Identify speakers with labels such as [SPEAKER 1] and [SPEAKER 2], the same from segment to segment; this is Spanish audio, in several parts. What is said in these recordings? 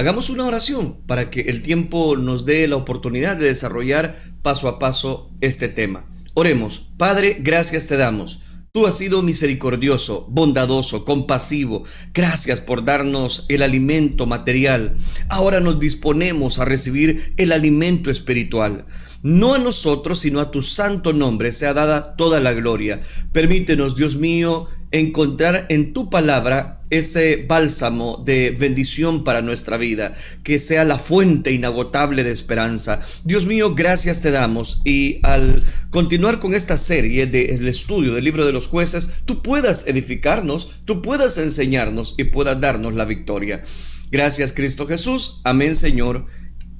[SPEAKER 1] Hagamos una oración para que el tiempo nos dé la oportunidad de desarrollar paso a paso este tema. Oremos. Padre, gracias te damos. Tú has sido misericordioso, bondadoso, compasivo. Gracias por darnos el alimento material. Ahora nos disponemos a recibir el alimento espiritual. No a nosotros, sino a tu santo nombre sea dada toda la gloria. Permítenos, Dios mío, encontrar en tu palabra ese bálsamo de bendición para nuestra vida, que sea la fuente inagotable de esperanza. Dios mío, gracias te damos, y al continuar con esta serie del estudio del libro de los jueces, tú puedas edificarnos, tú puedas enseñarnos y puedas darnos la victoria. Gracias, Cristo Jesús. Amén, Señor,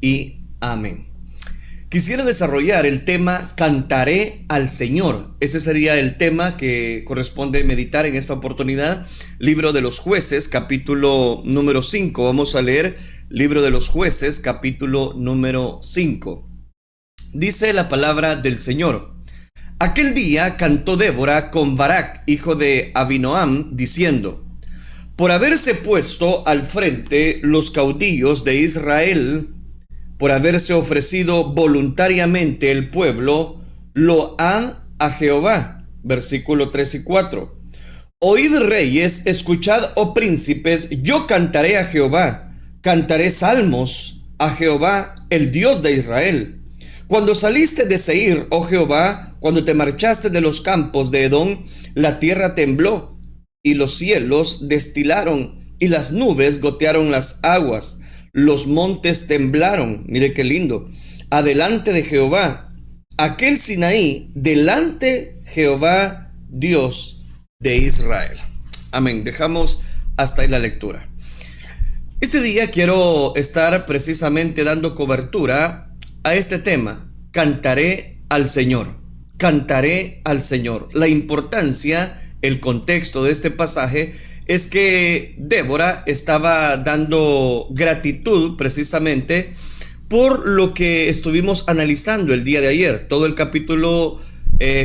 [SPEAKER 1] y amén. Quisiera desarrollar el tema Cantaré al Señor. Ese sería el tema que corresponde meditar en esta oportunidad. Libro de los Jueces, capítulo número 5. Vamos a leer Libro de los Jueces, capítulo número 5. Dice la palabra del Señor. Aquel día cantó Débora con Barak, hijo de Abinoam, diciendo: por haberse puesto al frente los caudillos de Israel, por haberse ofrecido voluntariamente el pueblo, lo han a Jehová. Versículo 3 y 4. Oíd reyes, escuchad, oh príncipes, yo cantaré a Jehová, cantaré salmos a Jehová, el Dios de Israel. Cuando saliste de Seir, oh Jehová, cuando te marchaste de los campos de Edom, la tierra tembló, y los cielos destilaron, y las nubes gotearon las aguas. Los montes temblaron, mire qué lindo, adelante de Jehová, aquel Sinaí, delante Jehová, Dios de Israel. Amén. Dejamos hasta ahí la lectura. Este día quiero estar precisamente dando cobertura a este tema: cantaré al Señor, cantaré al Señor. La importancia, el contexto de este pasaje es que Débora estaba dando gratitud precisamente por lo que estuvimos analizando el día de ayer. Todo el capítulo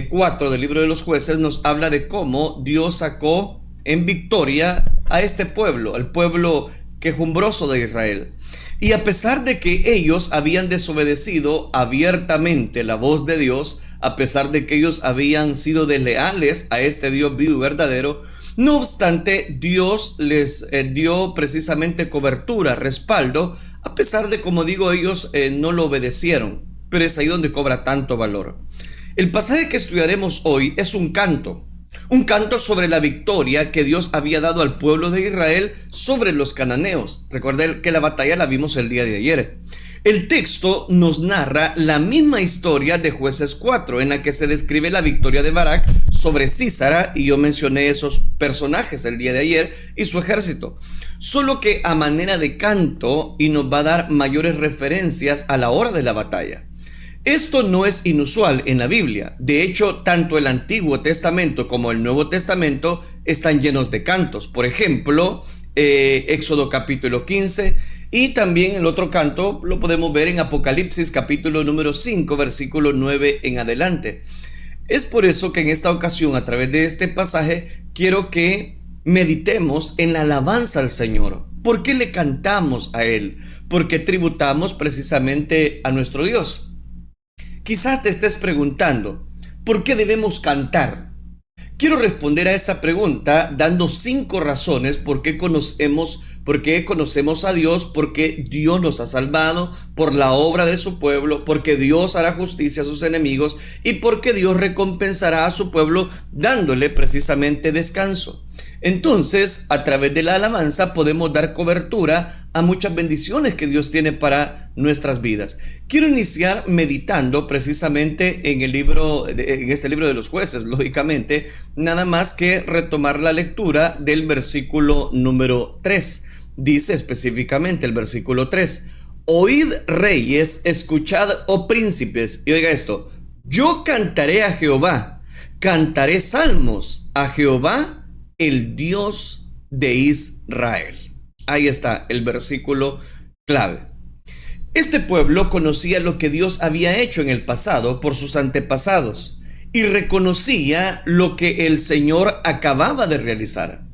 [SPEAKER 1] 4 del libro de los jueces nos habla de cómo Dios sacó en victoria a este pueblo, al pueblo quejumbroso de Israel. Y a pesar de que ellos habían desobedecido abiertamente la voz de Dios, a pesar de que ellos habían sido desleales a este Dios vivo y verdadero, no obstante, Dios les dio precisamente cobertura, respaldo, a pesar de, como digo, ellos no lo obedecieron. Pero es ahí donde cobra tanto valor. El pasaje que estudiaremos hoy es un canto sobre la victoria que Dios había dado al pueblo de Israel sobre los cananeos. Recuerden que la batalla la vimos el día de ayer. El texto nos narra la misma historia de Jueces 4, en la que se describe la victoria de Barak sobre Sísara, y yo mencioné esos personajes el día de ayer y su ejército, solo que a manera de canto, y nos va a dar mayores referencias a la hora de la batalla. Esto no es inusual en la Biblia. De hecho, tanto el Antiguo Testamento como el Nuevo Testamento están llenos de cantos. Por ejemplo, Éxodo capítulo 15, y también el otro canto lo podemos ver en Apocalipsis capítulo número 5, versículo 9 en adelante. Es por eso que en esta ocasión, a través de este pasaje, quiero que meditemos en la alabanza al Señor. ¿Por qué le cantamos a Él? Porque tributamos precisamente a nuestro Dios. Quizás te estés preguntando, ¿por qué debemos cantar? Quiero responder a esa pregunta dando 5 razones por qué conocemos a Dios, porque Dios nos ha salvado, por la obra de su pueblo, porque Dios hará justicia a sus enemigos y porque Dios recompensará a su pueblo dándole precisamente descanso. Entonces, a través de la alabanza podemos dar cobertura a muchas bendiciones que Dios tiene para nuestras vidas. Quiero iniciar meditando precisamente en este libro de los jueces, lógicamente, nada más que retomar la lectura del versículo número 3. Dice específicamente el versículo 3: oíd reyes, escuchad, oh príncipes. Y oiga esto: yo cantaré a Jehová, cantaré salmos a Jehová, el Dios de Israel. Ahí está el versículo clave. Este pueblo conocía lo que Dios había hecho en el pasado por sus antepasados y reconocía lo que el Señor acababa de realizar.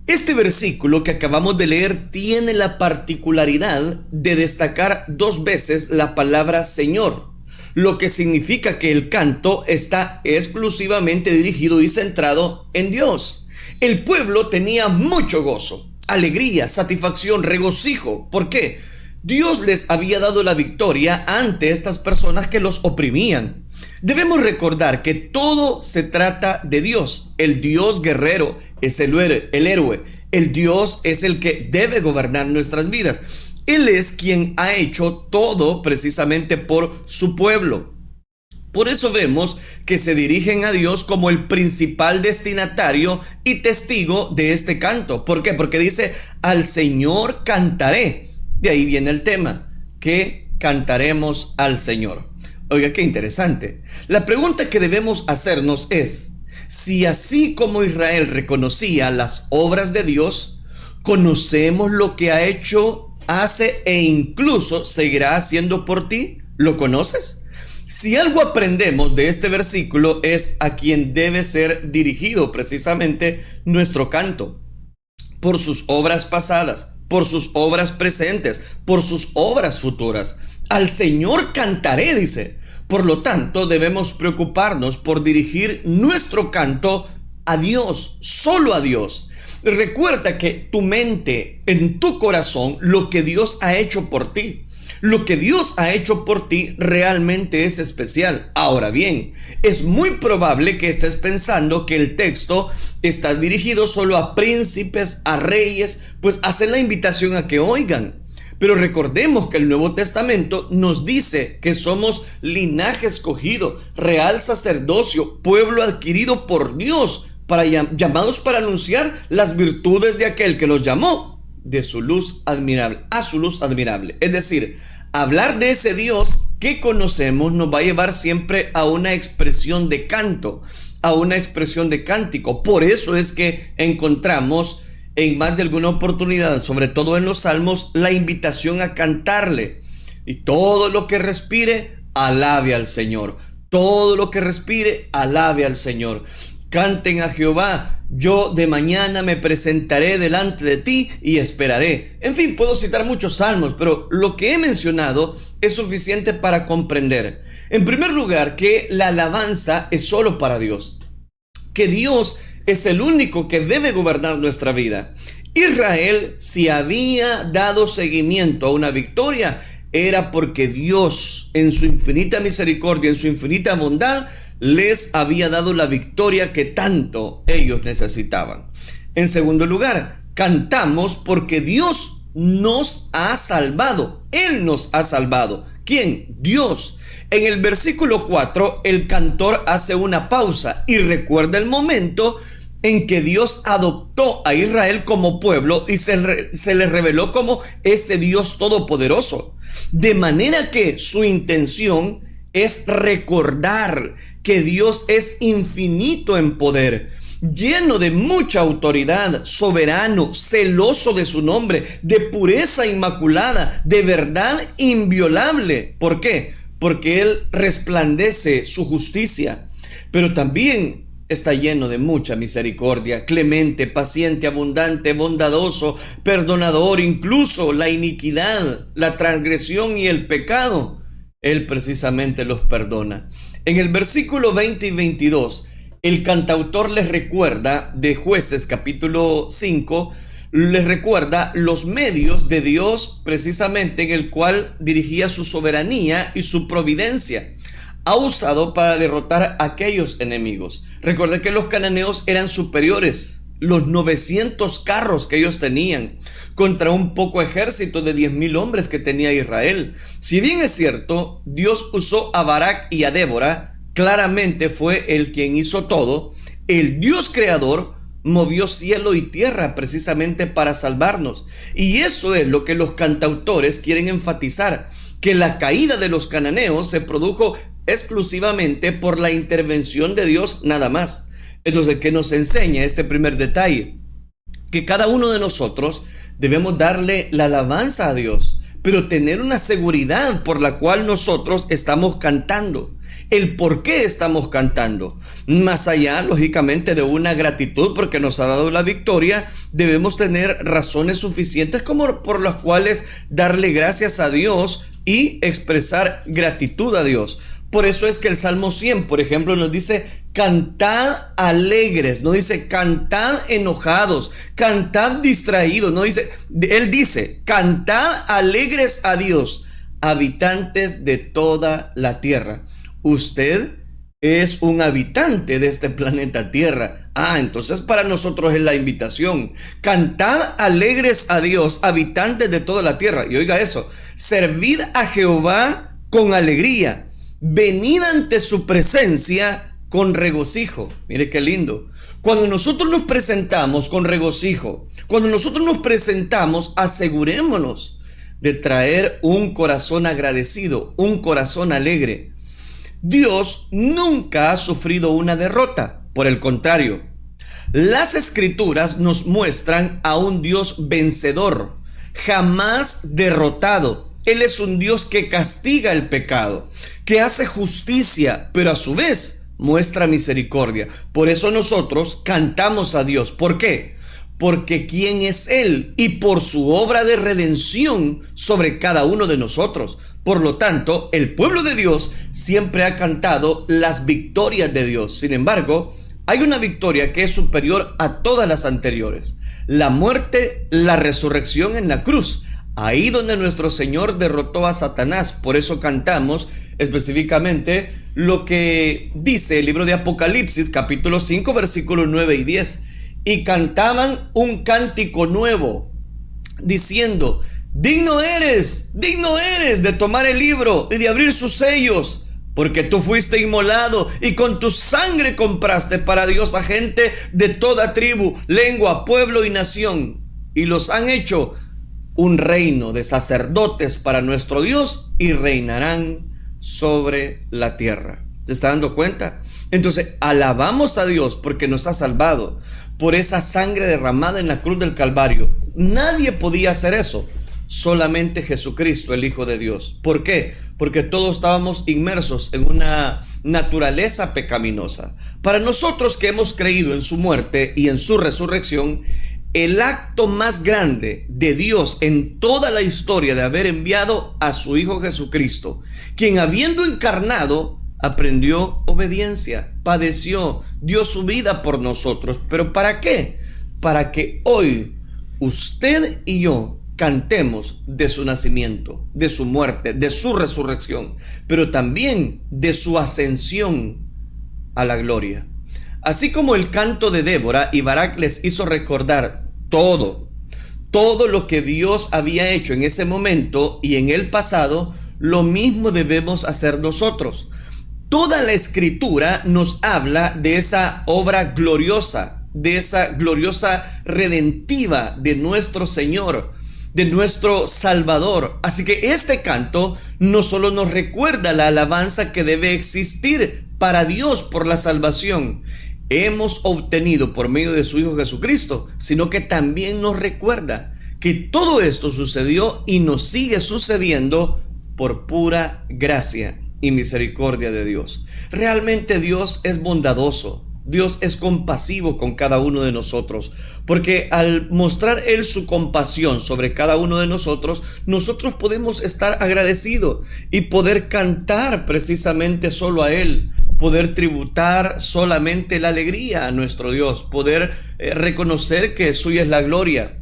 [SPEAKER 1] Este versículo que acabamos de leer tiene la particularidad de destacar 2 veces la palabra Señor, lo que significa que el canto está exclusivamente dirigido y centrado en Dios. El pueblo tenía mucho gozo, alegría, satisfacción, regocijo. ¿Por qué? Dios les había dado la victoria ante estas personas que los oprimían. Debemos recordar que todo se trata de Dios. El Dios guerrero es el héroe. El Dios es el que debe gobernar nuestras vidas. Él es quien ha hecho todo precisamente por su pueblo. Por eso vemos que se dirigen a Dios como el principal destinatario y testigo de este canto. ¿Por qué? Porque dice, al Señor cantaré. De ahí viene el tema, que cantaremos al Señor. Oiga, qué interesante. La pregunta que debemos hacernos es, si así como Israel reconocía las obras de Dios, conocemos lo que ha hecho, hace e incluso seguirá haciendo por ti, ¿lo conoces? Si algo aprendemos de este versículo es a quien debe ser dirigido precisamente nuestro canto, por sus obras pasadas, por sus obras presentes, por sus obras futuras. Al Señor cantaré, dice. Por lo tanto, debemos preocuparnos por dirigir nuestro canto a Dios, solo a Dios. Recuerda que tu mente, en tu corazón, lo que Dios ha hecho por ti. Lo que Dios ha hecho por ti realmente es especial. Ahora bien, es muy probable que estés pensando que el texto está dirigido solo a príncipes, a reyes, pues hace la invitación a que oigan. Pero recordemos que el Nuevo Testamento nos dice que somos linaje escogido, real sacerdocio, pueblo adquirido por Dios, llamados para anunciar las virtudes de aquel que los llamó de su luz admirable, a su luz admirable. Es decir, hablar de ese Dios que conocemos nos va a llevar siempre a una expresión de canto, a una expresión de cántico. Por eso es que encontramos en más de alguna oportunidad, sobre todo en los salmos, la invitación a cantarle. Y todo lo que respire, alabe al Señor. Todo lo que respire, alabe al Señor. Canten a Jehová, yo de mañana me presentaré delante de ti y esperaré. En fin, puedo citar muchos salmos, pero lo que he mencionado es suficiente para comprender. En primer lugar, que la alabanza es solo para Dios, que Dios es el único que debe gobernar nuestra vida. Israel, si había dado seguimiento a una victoria, era porque Dios, en su infinita misericordia, en su infinita bondad, les había dado la victoria que tanto ellos necesitaban. En segundo lugar, cantamos porque Dios nos ha salvado. Él nos ha salvado. ¿Quién? Dios. En el versículo 4, el cantor hace una pausa y recuerda el momento en que Dios adoptó a Israel como pueblo y se le reveló como ese Dios todopoderoso. De manera que su intención es recordar que Dios es infinito en poder, lleno de mucha autoridad, soberano, celoso de su nombre, de pureza inmaculada, de verdad inviolable. ¿Por qué? Porque Él resplandece su justicia, pero también está lleno de mucha misericordia, clemente, paciente, abundante, bondadoso, perdonador, incluso la iniquidad, la transgresión y el pecado. Él precisamente los perdona. En el versículo 20 y 22, el cantautor les recuerda de Jueces capítulo 5, les recuerda los medios de Dios precisamente en el cual dirigía su soberanía y su providencia. Ha usado para derrotar a aquellos enemigos. Recuerden que los cananeos eran superiores, los 900 carros que ellos tenían contra un poco ejército de 10,000 hombres que tenía Israel. Si bien es cierto, Dios usó a Barak y a Débora, claramente fue Él quien hizo todo. El Dios creador movió cielo y tierra precisamente para salvarnos. Y eso es lo que los cantautores quieren enfatizar, que la caída de los cananeos se produjo exclusivamente por la intervención de Dios nada más. Entonces, ¿qué nos enseña este primer detalle? Que cada uno de nosotros debemos darle la alabanza a Dios, pero tener una seguridad por la cual nosotros estamos cantando. el por qué estamos cantando. Más allá, lógicamente, de una gratitud porque nos ha dado la victoria, debemos tener razones suficientes como por las cuales darle gracias a Dios y expresar gratitud a Dios. Por eso es que el Salmo 100, por ejemplo, nos dice: cantad alegres, no dice cantad enojados, cantad distraídos, no dice, él dice: cantad alegres a Dios, habitantes de toda la tierra. Usted es un habitante de este planeta Tierra. Entonces para nosotros es la invitación: cantad alegres a Dios, habitantes de toda la tierra. Y oiga eso: servid a Jehová con alegría, venid ante su presencia con regocijo. Mire qué lindo. Cuando nosotros nos presentamos con regocijo, cuando nosotros nos presentamos, asegurémonos de traer un corazón agradecido, un corazón alegre. Dios nunca ha sufrido una derrota. Por el contrario, las Escrituras nos muestran a un Dios vencedor, jamás derrotado. Él es un Dios que castiga el pecado, que hace justicia, pero a su vez muestra misericordia. Por eso nosotros cantamos a Dios. ¿Por qué? Porque ¿quién es Él? Y por su obra de redención sobre cada uno de nosotros. Por lo tanto, el pueblo de Dios siempre ha cantado las victorias de Dios. Sin embargo, hay una victoria que es superior a todas las anteriores: la muerte, la resurrección en la cruz. Ahí donde nuestro Señor derrotó a Satanás. Por eso cantamos específicamente lo que dice el libro de Apocalipsis, capítulo 5, versículos 9 y 10. Y cantaban un cántico nuevo, diciendo: digno eres de tomar el libro y de abrir sus sellos, porque tú fuiste inmolado y con tu sangre compraste para Dios a gente de toda tribu, lengua, pueblo y nación, y los han hecho un reino de sacerdotes para nuestro Dios, y reinarán sobre la tierra. ¿Se está dando cuenta? Entonces alabamos a Dios porque nos ha salvado por esa sangre derramada en la cruz del Calvario. Nadie podía hacer eso, solamente Jesucristo, el Hijo de Dios. ¿Por qué? Porque todos estábamos inmersos en una naturaleza pecaminosa. Para nosotros que hemos creído en su muerte y en su resurrección, el acto más grande de Dios en toda la historia de haber enviado a su Hijo Jesucristo, quien habiendo encarnado, aprendió obediencia, padeció, dio su vida por nosotros. ¿Pero para qué? Para que hoy usted y yo cantemos de su nacimiento, de su muerte, de su resurrección, pero también de su ascensión a la gloria. Así como el canto de Débora y Barak les hizo recordar todo lo que Dios había hecho en ese momento y en el pasado, lo mismo debemos hacer nosotros. Toda la Escritura nos habla de esa obra gloriosa, de esa gloriosa redentiva de nuestro Señor, de nuestro Salvador. Así que este canto no solo nos recuerda la alabanza que debe existir para Dios por la salvación hemos obtenido por medio de su Hijo Jesucristo, sino que también nos recuerda que todo esto sucedió y nos sigue sucediendo por pura gracia y misericordia de Dios. Realmente Dios es bondadoso, Dios es compasivo con cada uno de nosotros, porque al mostrar Él su compasión sobre cada uno de nosotros, nosotros podemos estar agradecidos y poder cantar precisamente solo a Él, poder tributar solamente la alegría a nuestro Dios, poder reconocer que suya es la gloria.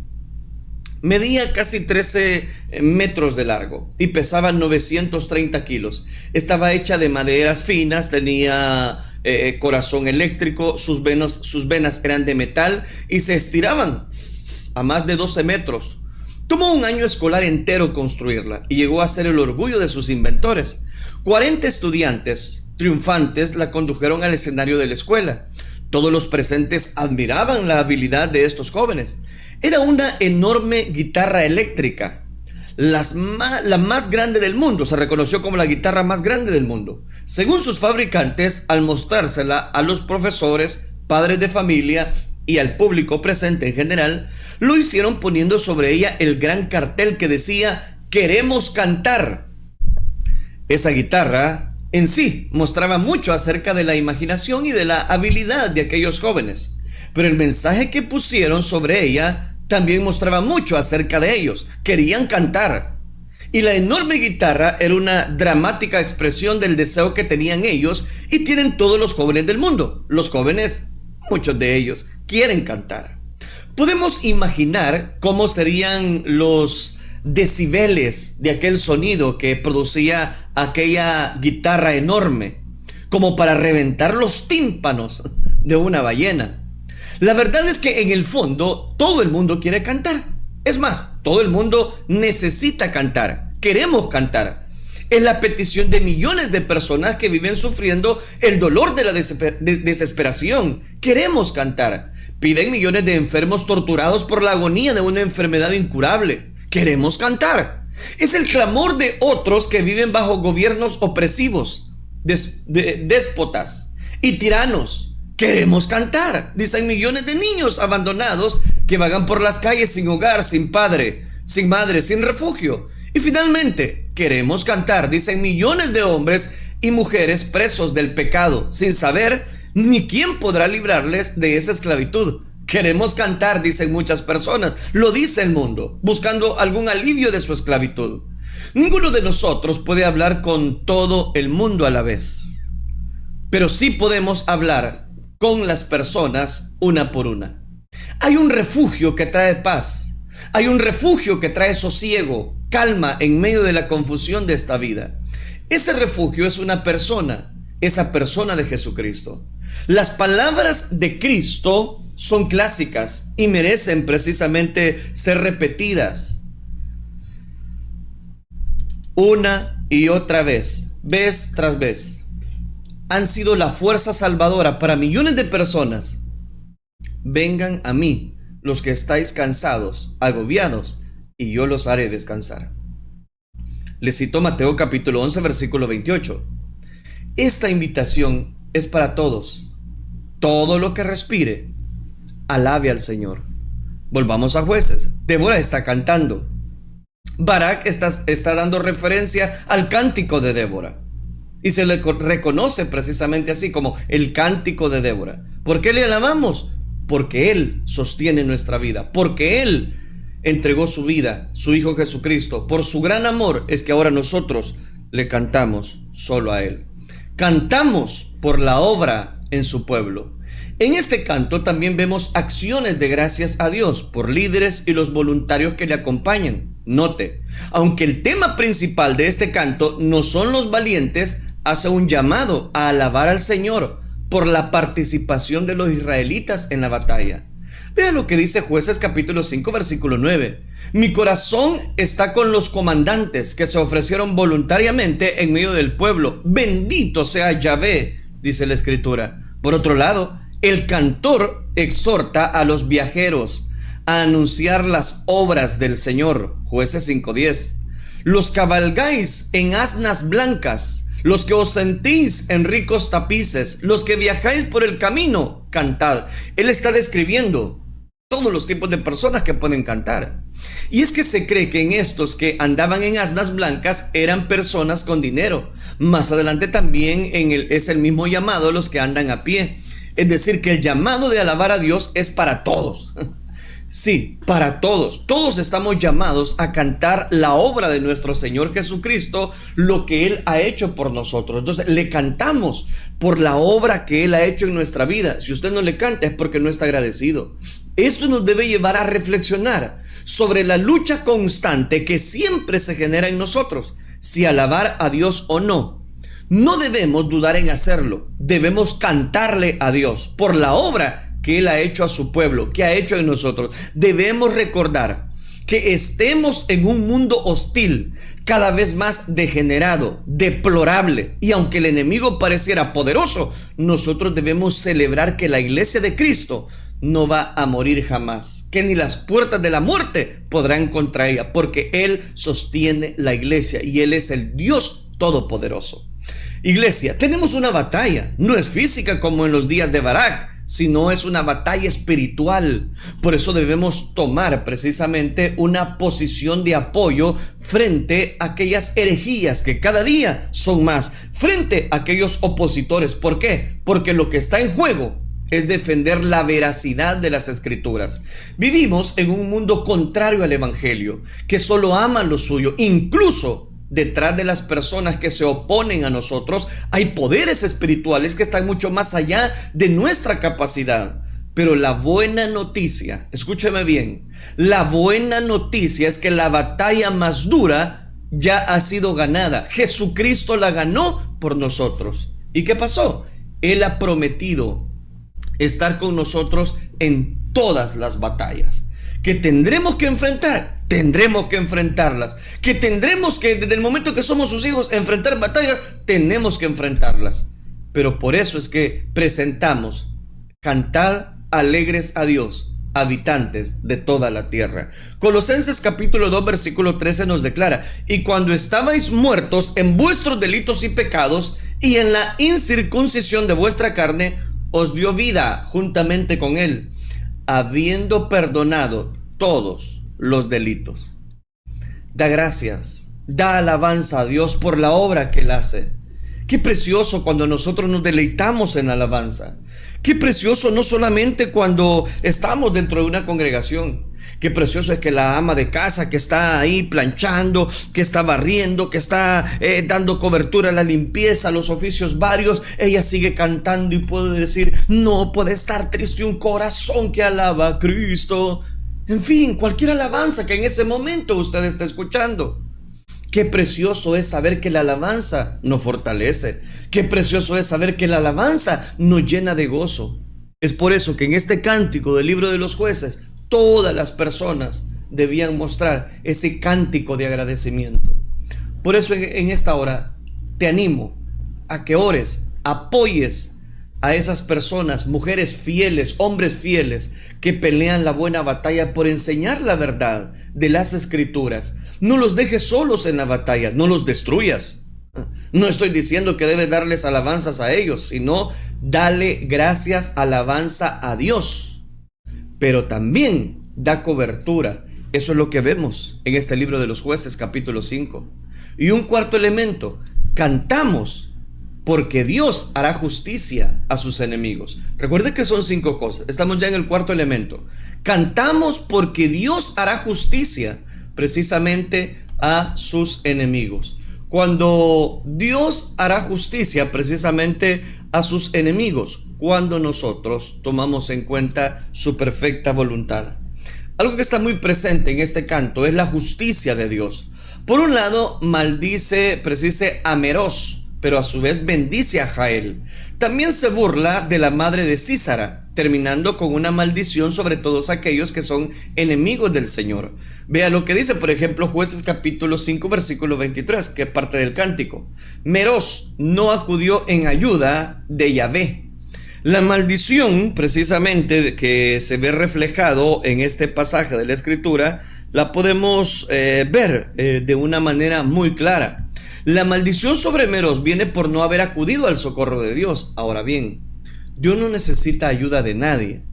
[SPEAKER 1] Medía casi 13 metros de largo y pesaba 930 kilos. Estaba hecha de maderas finas, tenía corazón eléctrico, sus venas eran de metal y se estiraban a más de 12 metros. Tomó un año escolar entero construirla y llegó a ser el orgullo de sus inventores. 40 estudiantes triunfantes la condujeron al escenario de la escuela. Todos los presentes admiraban la habilidad de estos jóvenes. Era una enorme guitarra eléctrica, la más grande del mundo. Se reconoció como la guitarra más grande del mundo. Según sus fabricantes, al mostrársela a los profesores, padres de familia y al público presente en general, lo hicieron poniendo sobre ella el gran cartel que decía: queremos cantar. Esa guitarra en sí mostraba mucho acerca de la imaginación y de la habilidad de aquellos jóvenes, pero el mensaje que pusieron sobre ella también mostraba mucho acerca de ellos. Querían cantar. Y la enorme guitarra era una dramática expresión del deseo que tenían ellos y tienen todos los jóvenes del mundo. Los jóvenes, muchos de ellos, quieren cantar. Podemos imaginar cómo serían los decibeles de aquel sonido que producía aquella guitarra enorme, como para reventar los tímpanos de una ballena. La verdad es que en el fondo todo el mundo quiere cantar. Es más, todo el mundo necesita cantar. Queremos cantar. Es la petición de millones de personas que viven sufriendo el dolor de la desesperación. Queremos cantar. Piden millones de enfermos torturados por la agonía de una enfermedad incurable. Queremos cantar. Es el clamor de otros que viven bajo gobiernos opresivos, déspotas y tiranos. Queremos cantar, dicen millones de niños abandonados que vagan por las calles sin hogar, sin padre, sin madre, sin refugio. Y finalmente, queremos cantar, dicen millones de hombres y mujeres presos del pecado, sin saber ni quién podrá librarles de esa esclavitud. Queremos cantar, dicen muchas personas, lo dice el mundo, buscando algún alivio de su esclavitud. Ninguno de nosotros puede hablar con todo el mundo a la vez, pero sí podemos hablar con las personas una por una. Hay un refugio que trae paz. Hay un refugio que trae sosiego, calma en medio de la confusión de esta vida. Ese refugio es una persona, esa persona de Jesucristo. Las palabras de Cristo son clásicas y merecen precisamente ser repetidas una y otra vez tras vez. Han sido la fuerza salvadora para millones de personas. Vengan a mí los que estáis cansados, agobiados, y yo los haré descansar. Les cito Mateo capítulo 11, versículo 28. Esta invitación es para todos. Todo lo que respire, alabe al Señor. Volvamos a Jueces. Débora está cantando. Barak está dando referencia al cántico de Débora. Y se le reconoce precisamente así como el cántico de Débora. ¿Por qué le alabamos? Porque Él sostiene nuestra vida. Porque Él entregó su vida, su Hijo Jesucristo. Por su gran amor es que ahora nosotros le cantamos solo a Él. Cantamos por la obra en su pueblo. En este canto también vemos acciones de gracias a Dios por líderes y los voluntarios que le acompañan. Note, aunque el tema principal de este canto no son los valientes, hace un llamado a alabar al Señor por la participación de los israelitas en la batalla. Vean lo que dice Jueces capítulo 5 versículo 9. Mi corazón está con los comandantes que se ofrecieron voluntariamente en medio del pueblo. Bendito sea Yahvé, dice la escritura. Por otro lado, el cantor exhorta a los viajeros a anunciar las obras del Señor. Jueces 5:10. Los cabalgáis en asnas blancas, los que os sentís en ricos tapices, los que viajáis por el camino, cantad. Él está describiendo todos los tipos de personas que pueden cantar. Y es que se cree que en estos que andaban en asnas blancas eran personas con dinero. Más adelante también es el mismo llamado a los que andan a pie. Es decir, que el llamado de alabar a Dios es para todos. Sí, para todos. Todos estamos llamados a cantar la obra de nuestro Señor Jesucristo, lo que Él ha hecho por nosotros. Entonces, le cantamos por la obra que Él ha hecho en nuestra vida. Si usted no le canta es porque no está agradecido. Esto nos debe llevar a reflexionar sobre la lucha constante que siempre se genera en nosotros, si alabar a Dios o no. No debemos dudar en hacerlo. Debemos cantarle a Dios por la obra que Él ha hecho a su pueblo, que ha hecho en nosotros. Debemos recordar que estemos en un mundo hostil, cada vez más degenerado, deplorable, y aunque el enemigo pareciera poderoso, nosotros debemos celebrar que la iglesia de Cristo no va a morir jamás, que ni las puertas de la muerte podrán contra ella, porque Él sostiene la iglesia y Él es el Dios todopoderoso. Iglesia, tenemos una batalla, no es física como en los días de Barak, sino es una batalla espiritual. Por eso debemos tomar precisamente una posición de apoyo frente a aquellas herejías que cada día son más, frente a aquellos opositores. ¿Por qué? Porque lo que está en juego es defender la veracidad de las escrituras. Vivimos en un mundo contrario al evangelio, que solo ama lo suyo. Incluso detrás de las personas que se oponen a nosotros hay poderes espirituales que están mucho más allá de nuestra capacidad. Pero la buena noticia, escúcheme bien, la buena noticia es que la batalla más dura ya ha sido ganada. Jesucristo la ganó por nosotros. ¿Y qué pasó? Él ha prometido estar con nosotros en todas las batallas que tendremos que enfrentar. Tendremos que enfrentarlas, que tendremos que, desde el momento que somos sus hijos, enfrentar batallas. Tenemos que enfrentarlas. Pero por eso es que presentamos: cantad alegres a Dios, habitantes de toda la tierra. Colosenses capítulo 2 versículo 13 nos declara: y cuando estabais muertos en vuestros delitos y pecados, y en la incircuncisión de vuestra carne, os dio vida juntamente con Él, habiendo perdonado todos los delitos. Da gracias, da alabanza a Dios por la obra que Él hace. Qué precioso cuando nosotros nos deleitamos en alabanza. Qué precioso no solamente cuando estamos dentro de una congregación. Qué precioso es que la ama de casa que está ahí planchando, que está barriendo, que está dando cobertura a la limpieza, a los oficios varios, ella sigue cantando y puede decir: no puede estar triste un corazón que alaba a Cristo. En fin, cualquier alabanza que en ese momento usted esté escuchando. Qué precioso es saber que la alabanza nos fortalece. Qué precioso es saber que la alabanza nos llena de gozo. Es por eso que en este cántico del libro de los Jueces, todas las personas debían mostrar ese cántico de agradecimiento. Por eso en esta hora te animo a que ores, apoyes a esas personas, mujeres fieles, hombres fieles, que pelean la buena batalla por enseñar la verdad de las escrituras. No los dejes solos en la batalla, no los destruyas. No estoy diciendo que debes darles alabanzas a ellos, sino dale gracias, alabanza a Dios. Pero también da cobertura. Eso es lo que vemos en este libro de los Jueces capítulo 5. Y un cuarto elemento: cantamos porque Dios hará justicia a sus enemigos. Recuerde que son 5 cosas. Estamos ya en el cuarto elemento. Cantamos porque Dios hará justicia precisamente a sus enemigos. Cuando Dios hará justicia precisamente a sus enemigos, cuando nosotros tomamos en cuenta su perfecta voluntad. Algo que está muy presente en este canto es la justicia de Dios. Por un lado, maldice, a Meroz, pero a su vez bendice a Jael. También se burla de la madre de Sísara, terminando con una maldición sobre todos aquellos que son enemigos del Señor. Vea lo que dice, por ejemplo, Jueces capítulo 5 versículo 23, que es parte del cántico. Meroz no acudió en ayuda de Yahvé. La maldición precisamente que se ve reflejado en este pasaje de la escritura la podemos ver de una manera muy clara. La maldición sobre Meroz viene por no haber acudido al socorro de Dios. Ahora bien, Dios no necesita ayuda de nadie.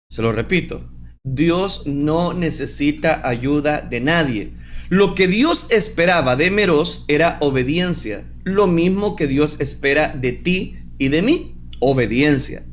[SPEAKER 1] Se lo repito, Dios no necesita ayuda de nadie. Lo que Dios esperaba de Meroz era obediencia, lo mismo que Dios espera de ti y de mí, obediencia.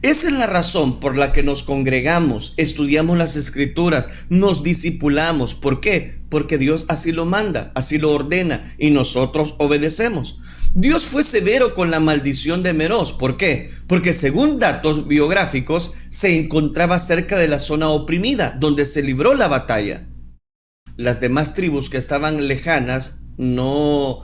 [SPEAKER 1] Esa es la razón por la que nos congregamos, estudiamos las escrituras, nos discipulamos. ¿Por qué? Porque Dios así lo manda, así lo ordena y nosotros obedecemos. Dios fue severo con la maldición de Meroz. ¿Por qué? Porque según datos biográficos se encontraba cerca de la zona oprimida donde se libró la batalla. Las demás tribus que estaban lejanas no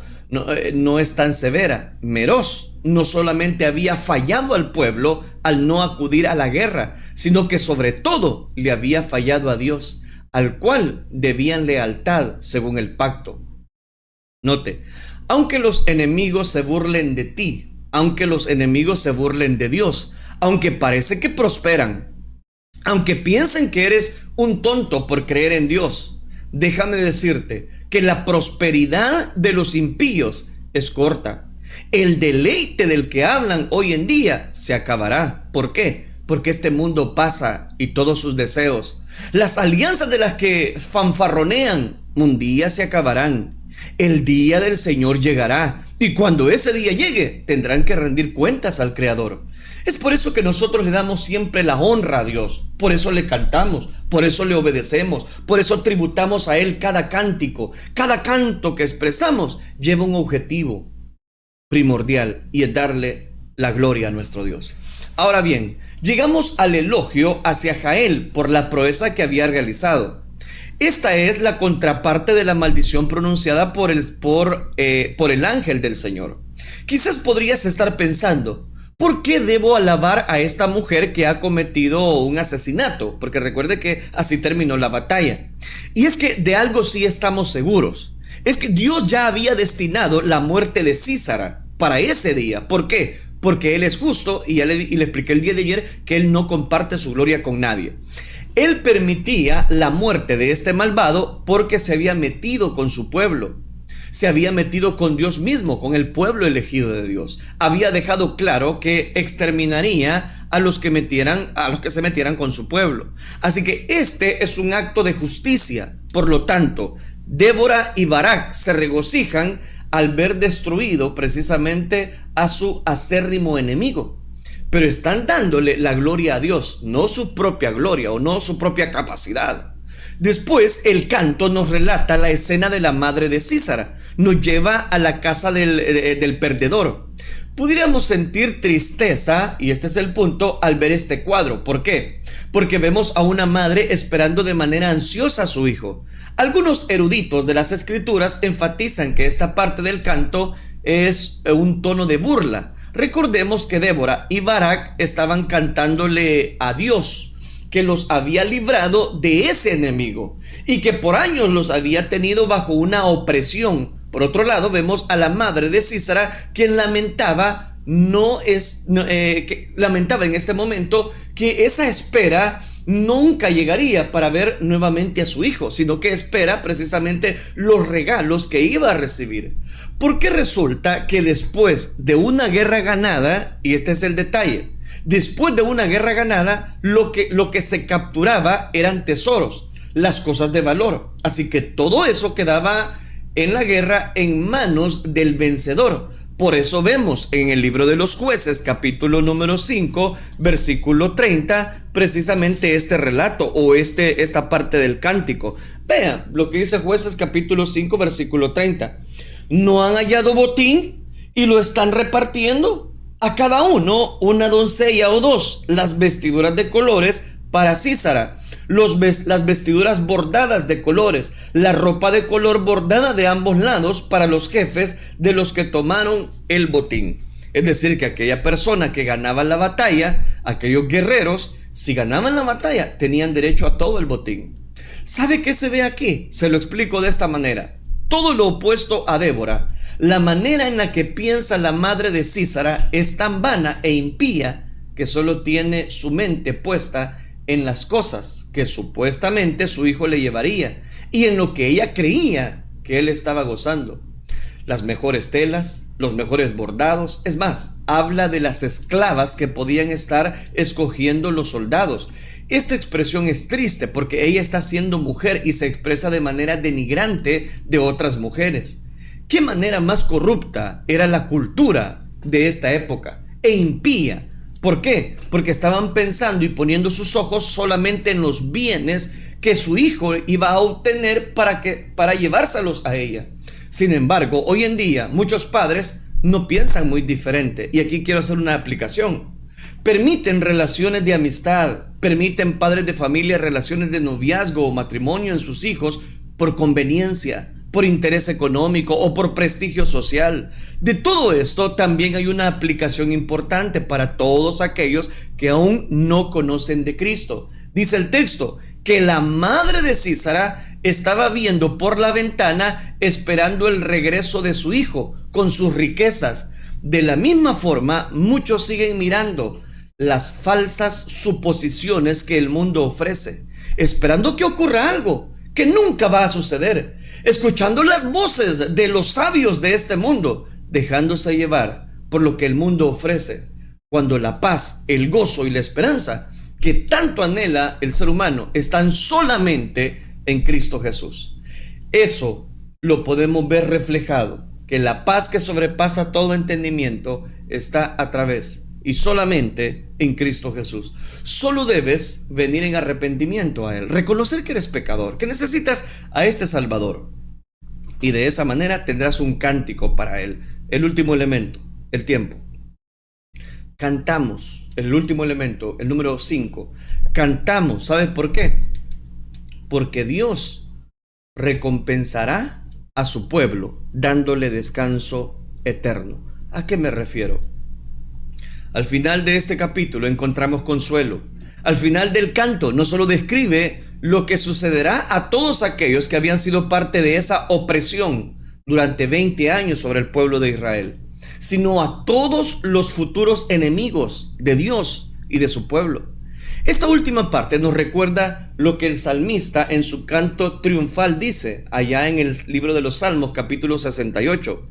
[SPEAKER 1] es tan severa. Meroz no solamente había fallado al pueblo al no acudir a la guerra, sino que sobre todo le había fallado a Dios, al cual debían lealtad según el pacto. Note, aunque los enemigos se burlen de ti, aunque los enemigos se burlen de Dios, aunque parece que prosperan, aunque piensen que eres un tonto por creer en Dios, déjame decirte que la prosperidad de los impíos es corta. El deleite del que hablan hoy en día se acabará. ¿Por qué? Porque este mundo pasa y todos sus deseos. Las alianzas de las que fanfarronean un día se acabarán. El día del Señor llegará y cuando ese día llegue tendrán que rendir cuentas al Creador. Es por eso que nosotros le damos siempre la honra a Dios, por eso le cantamos, por eso le obedecemos, por eso tributamos a Él cada cántico. Cada canto que expresamos lleva un objetivo primordial y es darle la gloria a nuestro Dios. Ahora bien, llegamos al elogio hacia Jael por la proeza que había realizado. Esta es la contraparte de la maldición pronunciada por el ángel del Señor. Quizás podrías estar pensando, ¿por qué debo alabar a esta mujer que ha cometido un asesinato? Porque recuerde que así terminó la batalla. Y es que de algo sí estamos seguros. Es que Dios ya había destinado la muerte de Sísara para ese día. ¿Por qué? Porque Él es justo y le expliqué el día de ayer que Él no comparte su gloria con nadie. Él permitía la muerte de este malvado porque se había metido con su pueblo. Se había metido con Dios mismo, con el pueblo elegido de Dios. Había dejado claro que exterminaría a los que se metieran con su pueblo. Así que este es un acto de justicia. Por lo tanto, Débora y Barak se regocijan al ver destruido precisamente a su acérrimo enemigo. Pero están dándole la gloria a Dios, no su propia gloria o no su propia capacidad. Después el canto nos relata la escena de la madre de Sísara, nos lleva a la casa del perdedor. Pudiéramos sentir tristeza, y este es el punto, al ver este cuadro. ¿Por qué? Porque vemos a una madre esperando de manera ansiosa a su hijo. Algunos eruditos de las escrituras enfatizan que esta parte del canto es un tono de burla. Recordemos que Débora y Barak estaban cantándole a Dios, que los había librado de ese enemigo y que por años los había tenido bajo una opresión. Por otro lado, vemos a la madre de Sísara, quien lamentaba en este momento que esa espera nunca llegaría para ver nuevamente a su hijo, sino que espera precisamente los regalos que iba a recibir. Porque resulta que después de una guerra ganada, y este es el detalle, después de una guerra ganada, lo que se capturaba eran tesoros, las cosas de valor. Así que todo eso quedaba en la guerra en manos del vencedor. Por eso vemos en el libro de los Jueces, capítulo número 5, versículo 30, precisamente este relato o esta parte del cántico. Vean lo que dice Jueces, capítulo 5, versículo 30. ¿No han hallado botín y lo están repartiendo? A cada uno una doncella o dos, las vestiduras de colores para Sísara, las vestiduras bordadas de colores, la ropa de color bordada de ambos lados para los jefes de los que tomaron el botín. Es decir, que aquella persona que ganaba la batalla, aquellos guerreros, si ganaban la batalla, tenían derecho a todo el botín. ¿Sabe qué se ve aquí? Se lo explico de esta manera. Todo lo opuesto a Débora, la manera en la que piensa la madre de Sísara es tan vana e impía que solo tiene su mente puesta en las cosas que supuestamente su hijo le llevaría y en lo que ella creía que él estaba gozando. Las mejores telas, los mejores bordados, es más, habla de las esclavas que podían estar escogiendo los soldados. Esta expresión es triste porque ella está siendo mujer y se expresa de manera denigrante de otras mujeres. ¿Qué manera más corrupta era la cultura de esta época e impía? ¿Por qué? Porque estaban pensando y poniendo sus ojos solamente en los bienes que su hijo iba a obtener para llevárselos a ella. Sin embargo, hoy en día muchos padres no piensan muy diferente, y aquí quiero hacer una aplicación. Permiten relaciones de amistad, permiten padres de familia relaciones de noviazgo o matrimonio en sus hijos por conveniencia, por interés económico o por prestigio social. De todo esto también hay una aplicación importante para todos aquellos que aún no conocen de Cristo. Dice el texto que la madre de Sísara estaba viendo por la ventana esperando el regreso de su hijo con sus riquezas. De la misma forma, muchos siguen mirando las falsas suposiciones que el mundo ofrece, esperando que ocurra algo que nunca va a suceder, escuchando las voces de los sabios de este mundo, dejándose llevar por lo que el mundo ofrece, cuando la paz, el gozo y la esperanza que tanto anhela el ser humano están solamente en Cristo Jesús. Eso lo podemos ver reflejado, que la paz que sobrepasa todo entendimiento está a través y solamente en Cristo Jesús. Solo debes venir en arrepentimiento a Él, reconocer que eres pecador, que necesitas a este Salvador, y de esa manera tendrás un cántico para Él. El último elemento, el tiempo. Cantamos, el último elemento, el número 5. Cantamos, ¿sabes por qué? Porque Dios recompensará a su pueblo dándole descanso eterno. ¿A qué me refiero? Al final de este capítulo encontramos consuelo. Al final del canto no solo describe lo que sucederá a todos aquellos que habían sido parte de esa opresión durante 20 años sobre el pueblo de Israel, sino a todos los futuros enemigos de Dios y de su pueblo. Esta última parte nos recuerda lo que el salmista en su canto triunfal dice allá en el libro de los Salmos, capítulo 68.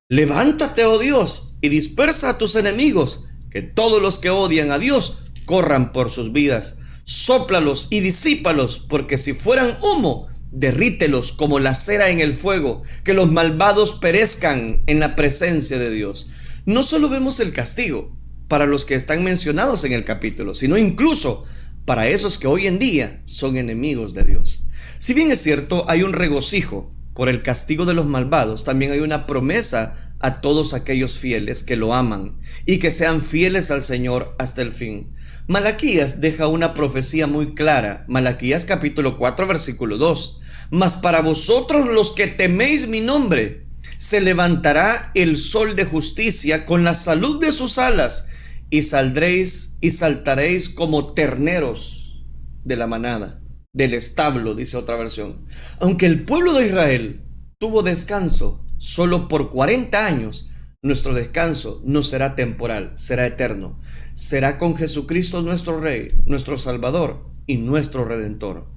[SPEAKER 1] Levántate, oh Dios, y dispersa a tus enemigos, que todos los que odian a Dios corran por sus vidas. Sóplalos y disípalos, porque si fueran humo, derrítelos como la cera en el fuego, que los malvados perezcan en la presencia de Dios. No solo vemos el castigo para los que están mencionados en el capítulo, sino incluso para esos que hoy en día son enemigos de Dios. Si bien es cierto, hay un regocijo por el castigo de los malvados, también hay una promesa a todos aquellos fieles que lo aman y que sean fieles al Señor hasta el fin. Malaquías deja una profecía muy clara. Malaquías capítulo 4 versículo 2. Mas para vosotros los que teméis mi nombre, se levantará el sol de justicia con la salud de sus alas, y saldréis y saltaréis como terneros de la manada, del establo, dice otra versión. Aunque el pueblo de Israel tuvo descanso solo por 40 años, nuestro descanso no será temporal, será eterno. Será con Jesucristo nuestro Rey, nuestro Salvador y nuestro Redentor.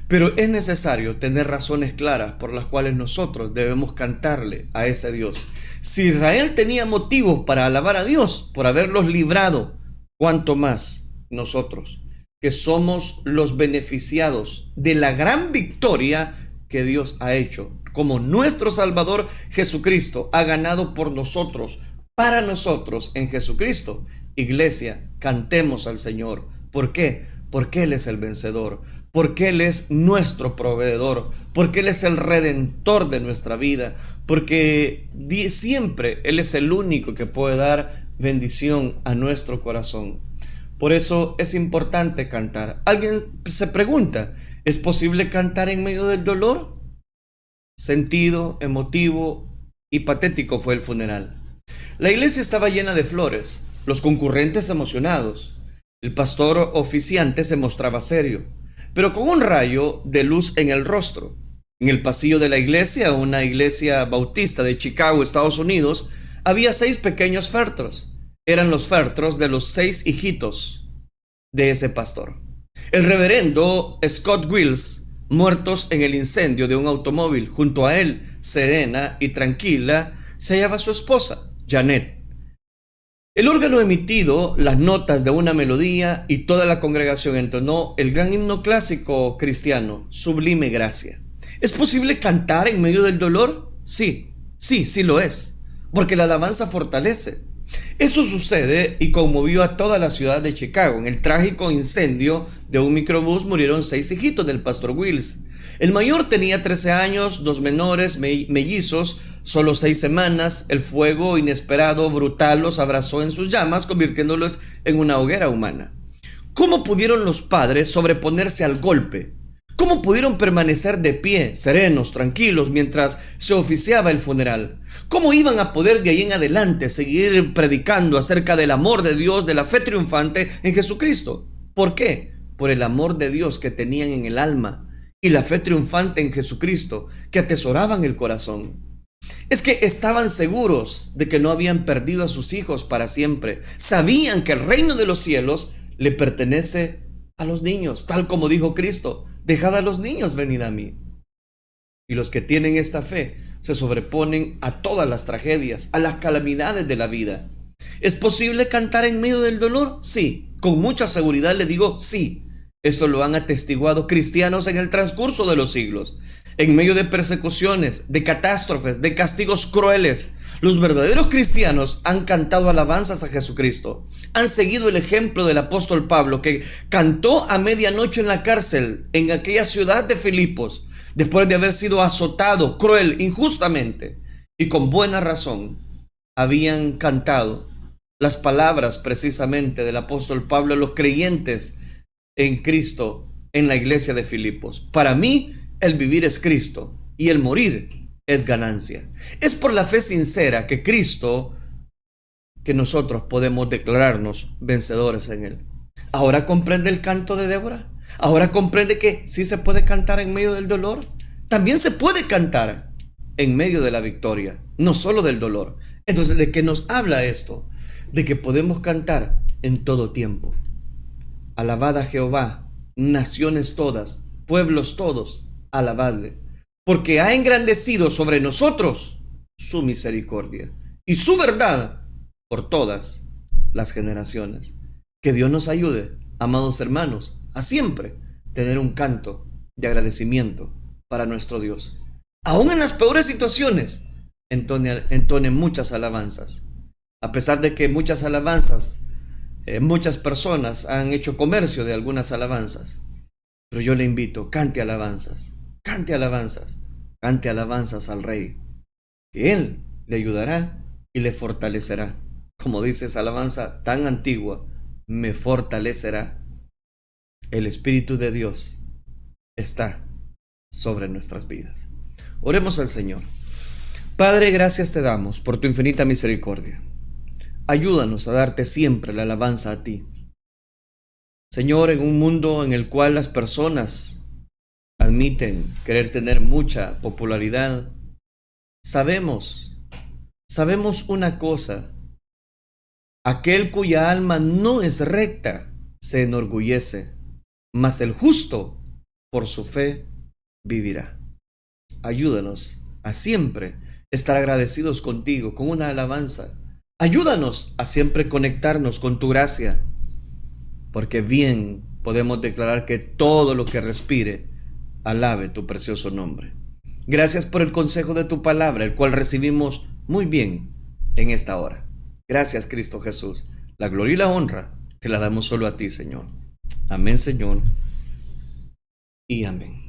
[SPEAKER 1] Pero es necesario tener razones claras por las cuales nosotros debemos cantarle a ese Dios. Si Israel tenía motivos para alabar a Dios por haberlos librado, ¿cuánto más nosotros, que somos los beneficiados de la gran victoria que Dios ha hecho, como nuestro Salvador Jesucristo ha ganado por nosotros, para nosotros en Jesucristo? Iglesia, cantemos al Señor. ¿Por qué? Porque Él es el vencedor, porque Él es nuestro proveedor, porque Él es el redentor de nuestra vida, porque siempre Él es el único que puede dar bendición a nuestro corazón. Por eso es importante cantar. Alguien se pregunta, ¿es posible cantar en medio del dolor? Sentido, emotivo y patético fue el funeral. La iglesia estaba llena de flores, los concurrentes emocionados. El pastor oficiante se mostraba serio, pero con un rayo de luz en el rostro. En el pasillo de la iglesia, una iglesia bautista de Chicago, Estados Unidos, había 6 pequeños féretros. Eran los féretros de los 6 hijitos de ese pastor. El reverendo Scott Wills, muertos en el incendio de un automóvil. Junto a él, serena y tranquila, se hallaba su esposa, Janet. El órgano emitido las notas de una melodía y toda la congregación entonó el gran himno clásico cristiano, Sublime Gracia. ¿Es posible cantar en medio del dolor? Sí lo es, porque la alabanza fortalece. Esto sucede y conmovió a toda la ciudad de Chicago. En el trágico incendio de un microbús murieron 6 hijitos del pastor Wills. El mayor tenía 13 años, 2 menores, mellizos, solo 6 semanas. El fuego inesperado, brutal, los abrazó en sus llamas, convirtiéndolos en una hoguera humana. ¿Cómo pudieron los padres sobreponerse al golpe? ¿Cómo pudieron permanecer de pie, serenos, tranquilos, mientras se oficiaba el funeral? ¿Cómo iban a poder de ahí en adelante seguir predicando acerca del amor de Dios, de la fe triunfante en Jesucristo? ¿Por qué? Por el amor de Dios que tenían en el alma y la fe triunfante en Jesucristo que atesoraban el corazón. Es que estaban seguros de que no habían perdido a sus hijos para siempre. Sabían que el reino de los cielos le pertenece a los niños, tal como dijo Cristo: dejad a los niños venid a mí. Y los que tienen esta fe se sobreponen a todas las tragedias, a las calamidades de la vida. ¿Es posible cantar en medio del dolor? Sí, con mucha seguridad le digo sí. Esto lo han atestiguado cristianos en el transcurso de los siglos. En medio de persecuciones, de catástrofes, de castigos crueles, los verdaderos cristianos han cantado alabanzas a Jesucristo. Han seguido el ejemplo del apóstol Pablo, que cantó a medianoche en la cárcel en aquella ciudad de Filipos, después de haber sido azotado cruel, injustamente, y con buena razón. Habían cantado las palabras precisamente del apóstol Pablo a los creyentes en Cristo en la iglesia de Filipos. Para mí, el vivir es Cristo y el morir es ganancia. Es por la fe sincera que Cristo, que nosotros podemos declararnos vencedores en Él. ¿Ahora comprende el canto de Débora? ¿Ahora comprende que sí se puede cantar en medio del dolor? También se puede cantar en medio de la victoria, no solo del dolor. Entonces, ¿de qué nos habla esto? De que podemos cantar en todo tiempo. Alabad a Jehová, naciones todas, pueblos todos, alabadle, porque ha engrandecido sobre nosotros su misericordia y su verdad por todas las generaciones. Que Dios nos ayude, amados hermanos, a siempre tener un canto de agradecimiento para nuestro Dios. Aún en las peores situaciones, entone muchas alabanzas. A pesar de que muchas alabanzas, muchas personas han hecho comercio de algunas alabanzas. Pero yo le invito, cante alabanzas, cante alabanzas, cante alabanzas al Rey, que Él le ayudará y le fortalecerá. Como dice esa alabanza tan antigua, me fortalecerá. El Espíritu de Dios está sobre nuestras vidas. Oremos al Señor. Padre, gracias te damos por tu infinita misericordia. Ayúdanos a darte siempre la alabanza a ti. Señor, en un mundo en el cual las personas admiten querer tener mucha popularidad, sabemos una cosa: aquel cuya alma no es recta se enorgullece, mas el justo por su fe vivirá. Ayúdanos a siempre estar agradecidos contigo con una alabanza. Ayúdanos a siempre conectarnos con tu gracia, porque bien podemos declarar que todo lo que respire alabe tu precioso nombre. Gracias por el consejo de tu palabra, el cual recibimos muy bien en esta hora. Gracias, Cristo Jesús. La gloria y la honra te la damos solo a ti, Señor. Amén, Señor, y amén.